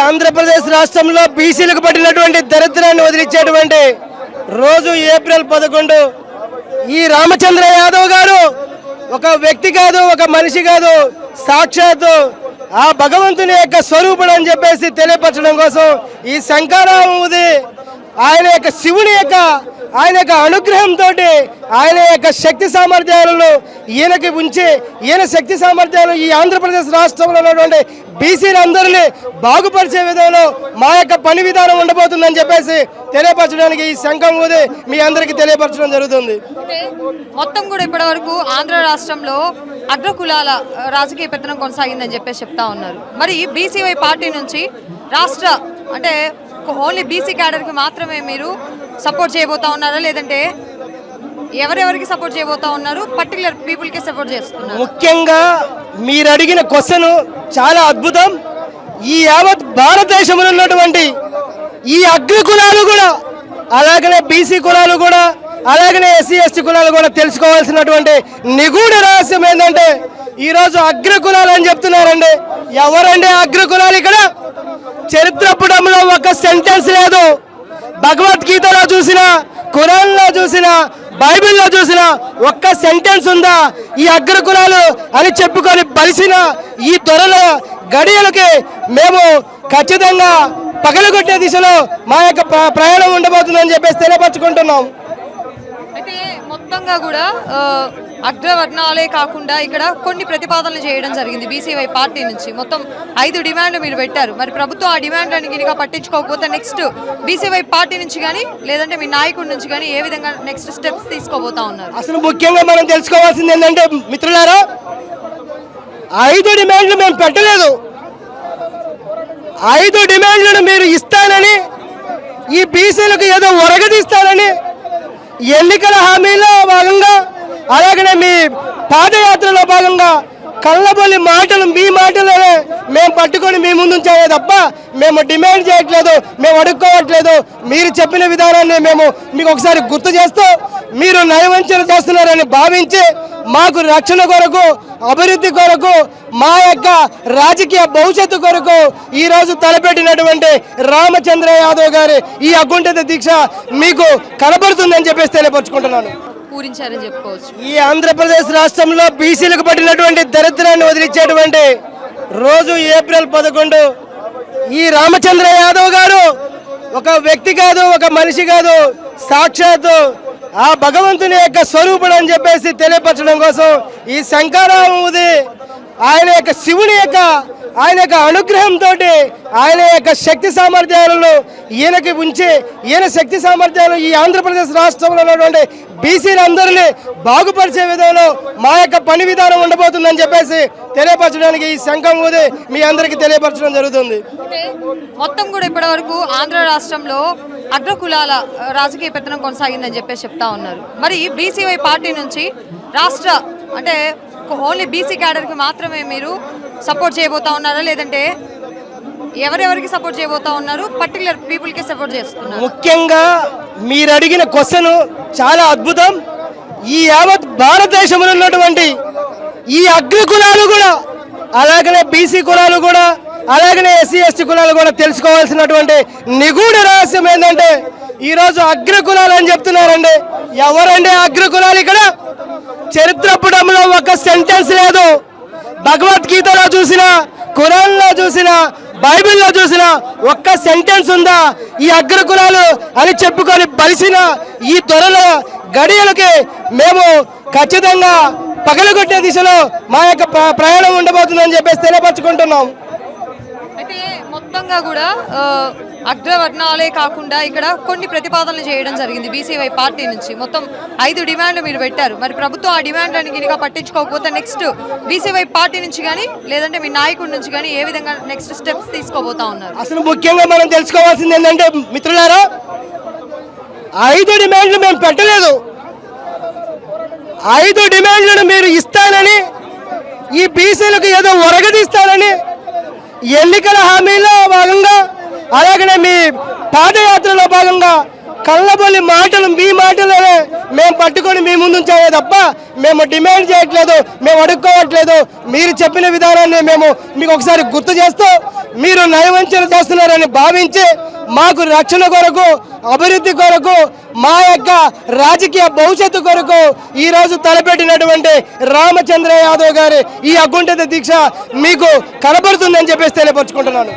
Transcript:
ఆంధ్రప్రదేశ్ రాష్ట్రంలో బీసీలకు పట్టినటువంటి దరిద్రాన్ని వదిలించేటువంటి రోజు ఏప్రిల్ 11 ఈ రామచంద్ర యాదవ్ గారు ఒక వ్యక్తి కాదు, ఒక మనిషి కాదు, సాక్షాత్తు ఆ భగవంతుని యొక్క స్వరూపుడు అని చెప్పేసి తెలియపరచడం కోసం ఈ శంకరాముది ఆయన యొక్క శివుని యొక్క ఆయన యొక్క అనుగ్రహంతో ఆయన యొక్క శక్తి సామర్థ్యాలను ఈయనకి ఉంచి ఈయన శక్తి సామర్థ్యాలు ఈ ఆంధ్రప్రదేశ్ రాష్ట్రంలో ఉన్నటువంటి బీసీలందరినీ బాగుపరిచే విధంలో మా యొక్క పని విధానం ఉండబోతుందని చెప్పేసి తెలియపరచడానికి ఈ శంఖం ఊది మీ అందరికీ తెలియపరచడం జరుగుతుంది. మొత్తం కూడా ఇప్పటి వరకు ఆంధ్ర రాష్ట్రంలో అగ్రకులాల రాజకీయ పెత్తనం కొనసాగిందని చెప్పేసి చెప్తా ఉన్నారు. మరి బీసీవై పార్టీ నుంచి రాష్ట్ర అంటే ఓన్లీ బీసీ క్యాడర్కి మాత్రమే మీరు సపోర్ట్ చేయబోతా ఉన్నారా, లేదంటే ఎవరెవరికి సపోర్ట్ చేయబోతా ఉన్నారు, పర్టికులర్ పీపుల్కి సపోర్ట్ చేస్తున్నారు? ముఖ్యంగా మీరు అడిగిన క్వశ్చన్ చాలా అద్భుతం. ఈ యావత్ భారతదేశంలో ఉన్నటువంటి ఈ అగ్ర కులాలు కూడా, అలాగనే బీసీ కులాలు కూడా, అలాగనే ఎస్సీ ఎస్టీ కులాలు కూడా తెలుసుకోవాల్సినటువంటి నిగూఢ రహస్యం ఏంటంటే ఈరోజు అగ్ర కులాలు అని చెప్తున్నారండి. ఎవరండి అగ్ర కులాలు? ఇక్కడ చరిత్ర పుటంలో ఒక సెంటెన్స్ లేదు. భగవద్గీతలో చూసినా, ఖురాన్లో చూసినా, బైబిల్లో చూసినా ఒక్క సెంటెన్స్ ఉందా ఈ అగ్ర కులాలు అని చెప్పుకొని బలిసిన ఈ దొరల గడియలకి మేము ఖచ్చితంగా పగలగొట్టే దిశలో మా యొక్క ప్రయాణం ఉండబోతుందని చెప్పేసి తెలియపరచుకుంటున్నాం. అయితే మొత్తంగా కూడా అగ్రవర్ణాలే కాకుండా ఇక్కడ కొన్ని ప్రతిపాదనలు చేయడం జరిగింది బీసీవై పార్టీ నుంచి. మొత్తం 5 డిమాండ్లు మీరు పెట్టారు. మరి ప్రభుత్వం ఆ డిమాండ్లను గినిగా పట్టించుకోకపోతే నెక్స్ట్ బీసీవై పార్టీ నుంచి కానీ లేదంటే మీ నాయకుడి నుంచి కానీ ఏ విధంగా నెక్స్ట్ స్టెప్స్ తీసుకోబోతా ఉన్నారు? అసలు ముఖ్యంగా మనం తెలుసుకోవాల్సింది ఏంటంటే మిత్రులారా, 5 డిమాండ్లు మేము పెట్టలేదు. 5 డిమాండ్లను మీరు ఇస్తానని, ఈ బీసీలకు ఏదో ఒరగదీస్తానని ఎన్నికల హామీలో భాగంగా, అలాగనే మీ పాదయాత్రలో భాగంగా కళ్ళబొల్లి మాటలు, మీ మాటలనే మేము పట్టుకొని మీ ముందు ఉంచామే తప్ప మేము డిమాండ్ చేయట్లేదు, మేము అడుక్కోవట్లేదు. మీరు చెప్పిన విధానాన్ని మేము మీకు ఒకసారి గుర్తు చేస్తూ మీరు నయవంచన చేస్తున్నారని భావించి మాకు రక్షణ కొరకు, అభివృద్ధి కొరకు, మా యొక్క రాజకీయ భవిష్యత్తు కొరకు ఈరోజు తలపెట్టినటువంటి రామచంద్ర యాదవ్ గారి ఈ అకుంఠిత దీక్ష మీకు కనబడుతుందని చెప్పేసి తెలియపరచుకుంటున్నాను. పూరించారని చెప్పుకోవచ్చు. ఈ ఆంధ్రప్రదేశ్ రాష్ట్రంలో బీసీలకు పట్టినటువంటి దరిద్రాన్ని వదిలించేటువంటి రోజు ఏప్రిల్ 11 ఈ రామచంద్ర యాదవ్ గారు ఒక వ్యక్తి కాదు, ఒక మనిషి కాదు, సాక్షాత్తు ఆ భగవంతుని యొక్క స్వరూపుడు అని చెప్పేసి తెలియపరచడం కోసం ఈ శంకరాముది ఆయన యొక్క శివుని యొక్క ఆయన యొక్క అనుగ్రహంతో ఆయన యొక్క శక్తి సామర్థ్యాలను ఈయనకి ఉంచి ఈయన శక్తి సామర్థ్యాలు ఈ ఆంధ్రప్రదేశ్ రాష్ట్రంలో ఉన్నటువంటి బీసీలందరినీ బాగుపరిచే విధంలో మా యొక్క పని విధానం ఉండబోతుందని చెప్పేసి తెలియపరచడానికి ఈ శంఖం ఊది మీ అందరికీ తెలియపరచడం జరుగుతుంది. మొత్తం కూడా ఇప్పటి వరకు ఆంధ్ర రాష్ట్రంలో అగ్రకులాల రాజకీయ పెత్తనం కొనసాగిందని చెప్పేసి చెప్తా ఉన్నారు. మరి బీసీవై పార్టీ నుంచి రాష్ట్ర అంటే ఓన్లీ బీసీ క్యాడర్కి మాత్రమే మీరు సపోర్ట్ చేయబోతా ఉన్నారా, లేదంటే ఎవరెవరికి సపోర్ట్ చేయబోతా ఉన్నారు, పర్టికులర్ పీపుల్కి సపోర్ట్ చేస్తున్నారు? ముఖ్యంగా మీరు అడిగిన క్వశ్చన్ చాలా అద్భుతం. ఈ యావత్ భారతదేశంలో ఉన్నటువంటి ఈ అగ్ర కులాలు కూడా, అలాగనే బీసీ కులాలు కూడా, అలాగనే ఎస్సీ ఎస్టీ కులాలు కూడా తెలుసుకోవాల్సినటువంటి నిగూఢ రహస్యం ఏంటంటే ఈరోజు అగ్ర కులాలు అని చెప్తున్నారండి. ఎవరండి అగ్ర కులాలు? ఇక్కడ చరిత్ర పుటంలో ఒక సెంటెన్స్ లేదు. భగవద్గీతలో చూసినా, ఖురాన్లో చూసినా, బైబిల్లో చూసినా ఒక్క సెంటెన్స్ ఉందా ఈ అగ్ర కులాలు అని చెప్పుకొని బలిసిన ఈ దొరల గడియలకి మేము ఖచ్చితంగా పగలగొట్టే దిశలో మా యొక్క ప్రయాణం ఉండబోతుందని చెప్పేసి తెలియపరచుకుంటున్నాం. అయితే మొత్తంగా కూడా అగ్రవర్ణాలే కాకుండా ఇక్కడ కొన్ని ప్రతిపాదనలు చేయడం జరిగింది బీసీవై పార్టీ నుంచి. మొత్తం 5 డిమాండ్లు మీరు పెట్టారు. మరి ప్రభుత్వం ఆ డిమాండ్లను గినిగా పట్టించుకోకపోతే నెక్స్ట్ బీసీవై పార్టీ నుంచి కానీ లేదంటే మీ నాయకుడి నుంచి కానీ ఏ విధంగా నెక్స్ట్ స్టెప్స్ తీసుకోబోతా ఉన్నారు? అసలు ముఖ్యంగా మనం తెలుసుకోవాల్సింది ఏంటంటే మిత్రులారా, 5 డిమాండ్లు మేము పెట్టలేదు. 5 డిమాండ్లను మీరు ఇస్తానని, ఈ బీసీలకు ఏదో ఒరగదీస్తానని ఎన్నికల హామీలో భాగంగా, అలాగనే మీ పాదయాత్రలో భాగంగా కళ్ళబొల్లి మాటలు, మీ మాటలనే మేము పట్టుకొని మీ ముందు ఉంచామే తప్ప మేము డిమాండ్ చేయట్లేదు, మేము అడుక్కోవట్లేదు. మీరు చెప్పిన విధానాన్ని మేము మీకు ఒకసారి గుర్తు చేస్తూ మీరు నయవంచన చేస్తున్నారని భావించి మాకు రక్షణ కొరకు, అభివృద్ధి కొరకు, మా యొక్క రాజకీయ భవిష్యత్తు కొరకు ఈరోజు తలపెట్టినటువంటి రామచంద్ర యాదవ్ గారి ఈ అకుంఠిత దీక్ష మీకు కనబడుతుందని చెప్పేసి తెలియపరుచుకుంటున్నాను.